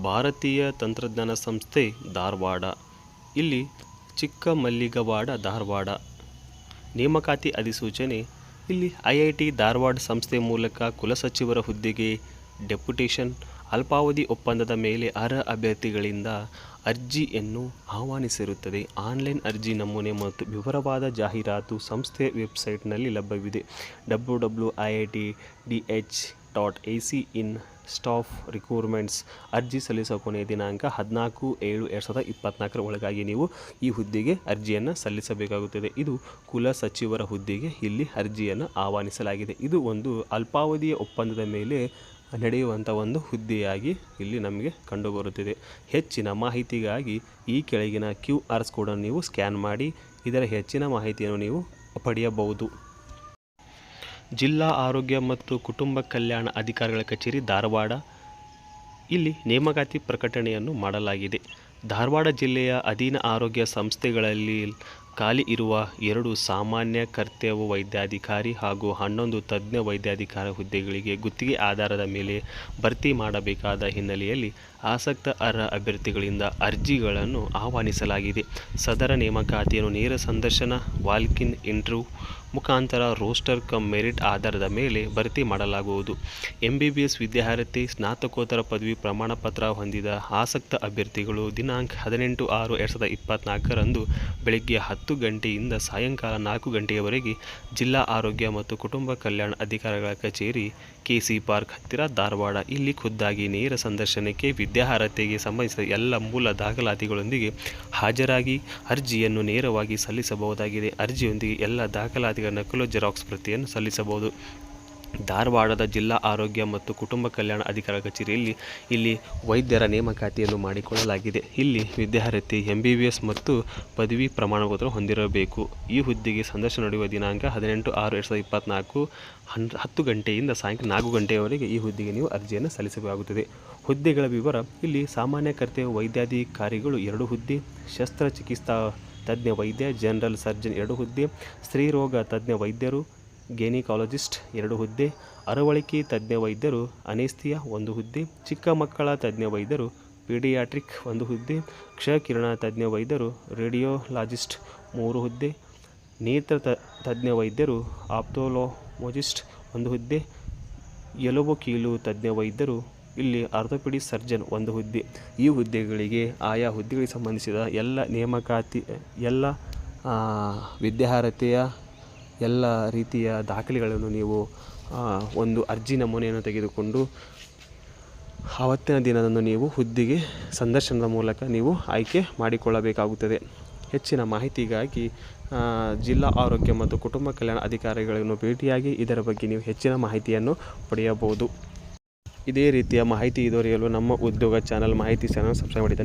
ಭಾರತೀಯ ತಂತ್ರಜ್ಞಾನ ಸಂಸ್ಥೆ ಧಾರವಾಡ. ಇಲ್ಲಿ ಚಿಕ್ಕಮಲ್ಲಿಗವಾಡ ಧಾರವಾಡ. ನೇಮಕಾತಿ ಅಧಿಸೂಚನೆ. ಇಲ್ಲಿ IIT ಧಾರವಾಡ ಸಂಸ್ಥೆ ಮೂಲಕ ಕುಲಸಚಿವರ ಹುದ್ದೆಗೆ ಡೆಪ್ಯುಟೇಷನ್ ಅಲ್ಪಾವಧಿ ಒಪ್ಪಂದದ ಮೇಲೆ ಅರ್ಹ ಅಭ್ಯರ್ಥಿಗಳಿಂದ ಅರ್ಜಿಯನ್ನು ಆಹ್ವಾನಿಸಿರುತ್ತದೆ. ಆನ್ಲೈನ್ ಅರ್ಜಿ ನಮೂನೆ ಮತ್ತು ವಿವರವಾದ ಜಾಹೀರಾತು ಸಂಸ್ಥೆಯ ವೆಬ್ಸೈಟ್ನಲ್ಲಿ ಲಭ್ಯವಿದೆ. www.iitdh.ac in staff recruitments. ಅರ್ಜಿ ಸಲ್ಲಿಸುವ ಕೊನೆಯ ದಿನಾಂಕ 14/7/2024 ಒಳಗಾಗಿ ನೀವು ಈ ಹುದ್ದೆಗೆ ಅರ್ಜಿಯನ್ನು ಸಲ್ಲಿಸಬೇಕಾಗುತ್ತದೆ. ಇದು ಕುಲ ಸಚಿವರ ಹುದ್ದೆಗೆ ಇಲ್ಲಿ ಅರ್ಜಿಯನ್ನು ಆಹ್ವಾನಿಸಲಾಗಿದೆ. ಇದು ಒಂದು ಅಲ್ಪಾವಧಿಯ ಒಪ್ಪಂದದ ಮೇಲೆ ನಡೆಯುವಂಥ ಒಂದು ಹುದ್ದೆಯಾಗಿ ಇಲ್ಲಿ ನಮಗೆ ಕಂಡುಬರುತ್ತಿದೆ. ಹೆಚ್ಚಿನ ಮಾಹಿತಿಗಾಗಿ ಈ ಕೆಳಗಿನ QR ಕೋಡನ್ನು ನೀವು ಸ್ಕ್ಯಾನ್ ಮಾಡಿ ಇದರ ಹೆಚ್ಚಿನ ಮಾಹಿತಿಯನ್ನು ನೀವು ಪಡೆಯಬಹುದು. ಜಿಲ್ಲಾ ಆರೋಗ್ಯ ಮತ್ತು ಕುಟುಂಬ ಕಲ್ಯಾಣ ಅಧಿಕಾರಿಗಳ ಕಚೇರಿ ಧಾರವಾಡ. ಇಲ್ಲಿ ನೇಮಕಾತಿ ಪ್ರಕಟಣೆಯನ್ನು ಮಾಡಲಾಗಿದೆ. ಧಾರವಾಡ ಜಿಲ್ಲೆಯ ಅಧೀನ ಆರೋಗ್ಯ ಸಂಸ್ಥೆಗಳಲ್ಲಿ ಖಾಲಿ ಇರುವ 2 ಸಾಮಾನ್ಯ ಕರ್ತವ್ಯ ವೈದ್ಯಾಧಿಕಾರಿ ಹಾಗೂ 11 ತಜ್ಞ ವೈದ್ಯಾಧಿಕಾರಿ ಹುದ್ದೆಗಳಿಗೆ ಗುತ್ತಿಗೆ ಆಧಾರದ ಮೇಲೆ ಭರ್ತಿ ಮಾಡಬೇಕಾದ ಹಿನ್ನೆಲೆಯಲ್ಲಿ ಆಸಕ್ತ ಅರ್ಹ ಅಭ್ಯರ್ಥಿಗಳಿಂದ ಅರ್ಜಿಗಳನ್ನು ಆಹ್ವಾನಿಸಲಾಗಿದೆ. ಸದರ ನೇಮಕಾತಿಯನ್ನು ನೇರ ಸಂದರ್ಶನ, ವಾಲ್ಕ್-ಇನ್ ಇಂಟರ್ವ್ಯೂ ಮುಖಾಂತರ ರೋಸ್ಟರ್ ಕಮ್ ಮೆರಿಟ್ ಆಧಾರದ ಮೇಲೆ ಭರ್ತಿ ಮಾಡಲಾಗುವುದು. MBBS ವಿದ್ಯಾರ್ಥಿ, ಸ್ನಾತಕೋತ್ತರ ಪದವಿ ಪ್ರಮಾಣ ಪತ್ರ ಹೊಂದಿದ ಆಸಕ್ತ ಅಭ್ಯರ್ಥಿಗಳು ದಿನಾಂಕ 18/6/2024 ರಂದು ಬೆಳಗ್ಗೆ 10 ಗಂಟೆಯಿಂದ ಸಾಯಂಕಾಲ 4 ಗಂಟೆಯವರೆಗೆ ಜಿಲ್ಲಾ ಆರೋಗ್ಯ ಮತ್ತು ಕುಟುಂಬ ಕಲ್ಯಾಣ ಅಧಿಕಾರಿಗಳ ಕಚೇರಿ, KC ಪಾರ್ಕ್ ಹತ್ತಿರ, ಧಾರವಾಡ ಇಲ್ಲಿ ಖುದ್ದಾಗಿ ನೇರ ಸಂದರ್ಶನಕ್ಕೆ ವಿದ್ಯಾರ್ಹತೆಗೆ ಸಂಬಂಧಿಸಿದ ಎಲ್ಲ ಮೂಲ ದಾಖಲಾತಿಗಳೊಂದಿಗೆ ಹಾಜರಾಗಿ ಅರ್ಜಿಯನ್ನು ನೇರವಾಗಿ ಸಲ್ಲಿಸಬಹುದಾಗಿದೆ. ಅರ್ಜಿಯೊಂದಿಗೆ ಎಲ್ಲ ದಾಖಲಾತಿಗಳ ನಕಲು ಜೆರಾಕ್ಸ್ ಪ್ರತಿಯನ್ನು ಸಲ್ಲಿಸಬಹುದು. ಧಾರವಾಡದ ಜಿಲ್ಲಾ ಆರೋಗ್ಯ ಮತ್ತು ಕುಟುಂಬ ಕಲ್ಯಾಣ ಅಧಿಕಾರಿಗಳ ಕಚೇರಿಯಲ್ಲಿ ಇಲ್ಲಿ ವೈದ್ಯರ ನೇಮಕಾತಿಯನ್ನು ಮಾಡಿಕೊಳ್ಳಲಾಗಿದೆ. ಇಲ್ಲಿ ವಿದ್ಯಾರ್ಥಿ MBBS ಮತ್ತು ಪದವಿ ಪ್ರಮಾಣಪತ್ರ ಹೊಂದಿರಬೇಕು. ಈ ಹುದ್ದೆಗೆ ಸಂದರ್ಶನ ನಡೆಯುವ ದಿನಾಂಕ 18/6/2024 10 ಗಂಟೆಯಿಂದ ಸಾಯಂಕಾಲ 4 ಗಂಟೆಯವರೆಗೆ ಈ ಹುದ್ದೆಗೆ ನೀವು ಅರ್ಜಿಯನ್ನು ಸಲ್ಲಿಸಬೇಕಾಗುತ್ತದೆ. ಹುದ್ದೆಗಳ ವಿವರ. ಇಲ್ಲಿ ಸಾಮಾನ್ಯ ಕರ್ತವ್ಯ ವೈದ್ಯಾಧಿಕಾರಿಗಳು 2 ಹುದ್ದೆ, ಶಸ್ತ್ರಚಿಕಿತ್ಸಾ ತಜ್ಞ ವೈದ್ಯ ಜನರಲ್ ಸರ್ಜನ್ 2 ಹುದ್ದೆ, ಸ್ತ್ರೀರೋಗ ತಜ್ಞ ವೈದ್ಯರು ಗೈನಿಕಾಲಜಿಸ್ಟ್ 2 ಹುದ್ದೆ, ಅರವಳಿಕೆ ತಜ್ಞ ವೈದ್ಯರು ಅನೇಸ್ಥಿಯಾ 1 ಹುದ್ದೆ, ಚಿಕ್ಕ ಮಕ್ಕಳ ತಜ್ಞ ವೈದ್ಯರು ಪೀಡಿಯಾಟ್ರಿಕ್ 1 ಹುದ್ದೆ, ಕ್ಷಕಿರಣ ತಜ್ಞ ವೈದ್ಯರು ರೇಡಿಯೋಲಾಜಿಸ್ಟ್ 3 ಹುದ್ದೆ, ನೇತ್ರ ತಜ್ಞ ವೈದ್ಯರು ಆಪ್ಥಾಲ್ಮೋಲಜಿಸ್ಟ್ 1 ಹುದ್ದೆ, ಎಲುಬು ಕೀಲು ತಜ್ಞ ವೈದ್ಯರು ಇಲ್ಲಿ ಆರ್ಥೋಪೆಡಿಕ್ ಸರ್ಜನ್ 1 ಹುದ್ದೆ. ಈ ಹುದ್ದೆಗಳಿಗೆ ಆಯಾ ಹುದ್ದೆಗಳಿಗೆ ಸಂಬಂಧಿಸಿದ ಎಲ್ಲ ನೇಮಕಾತಿ, ಎಲ್ಲ ವಿದ್ಯಾರ್ಹತೆಯ ಎಲ್ಲ ರೀತಿಯ ದಾಖಲೆಗಳನ್ನು ನೀವು ಒಂದು ಅರ್ಜಿ ನಮೂನೆಯನ್ನು ತೆಗೆದುಕೊಂಡು ಆವತ್ತಿನ ದಿನದಂದು ನೀವು ಹುದ್ದೆಗೆ ಸಂದರ್ಶನದ ಮೂಲಕ ನೀವು ಆಯ್ಕೆ ಮಾಡಿಕೊಳ್ಳಬೇಕಾಗುತ್ತದೆ. ಹೆಚ್ಚಿನ ಮಾಹಿತಿಗಾಗಿ ಜಿಲ್ಲಾ ಆರೋಗ್ಯ ಮತ್ತು ಕುಟುಂಬ ಕಲ್ಯಾಣ ಅಧಿಕಾರಿಗಳನ್ನು ಭೇಟಿಯಾಗಿ ಇದರ ಬಗ್ಗೆ ನೀವು ಹೆಚ್ಚಿನ ಮಾಹಿತಿಯನ್ನು ಪಡೆಯಬಹುದು. ಇದೇ ರೀತಿಯ ಮಾಹಿತಿ ದೊರೆಯಲು ನಮ್ಮ ಉದ್ಯೋಗ ಚಾನಲ್ ಮಾಹಿತಿ ಚಾನಲ್ ಸಬ್ಸ್ಕ್ರೈಬ್ ಮಾಡಿ.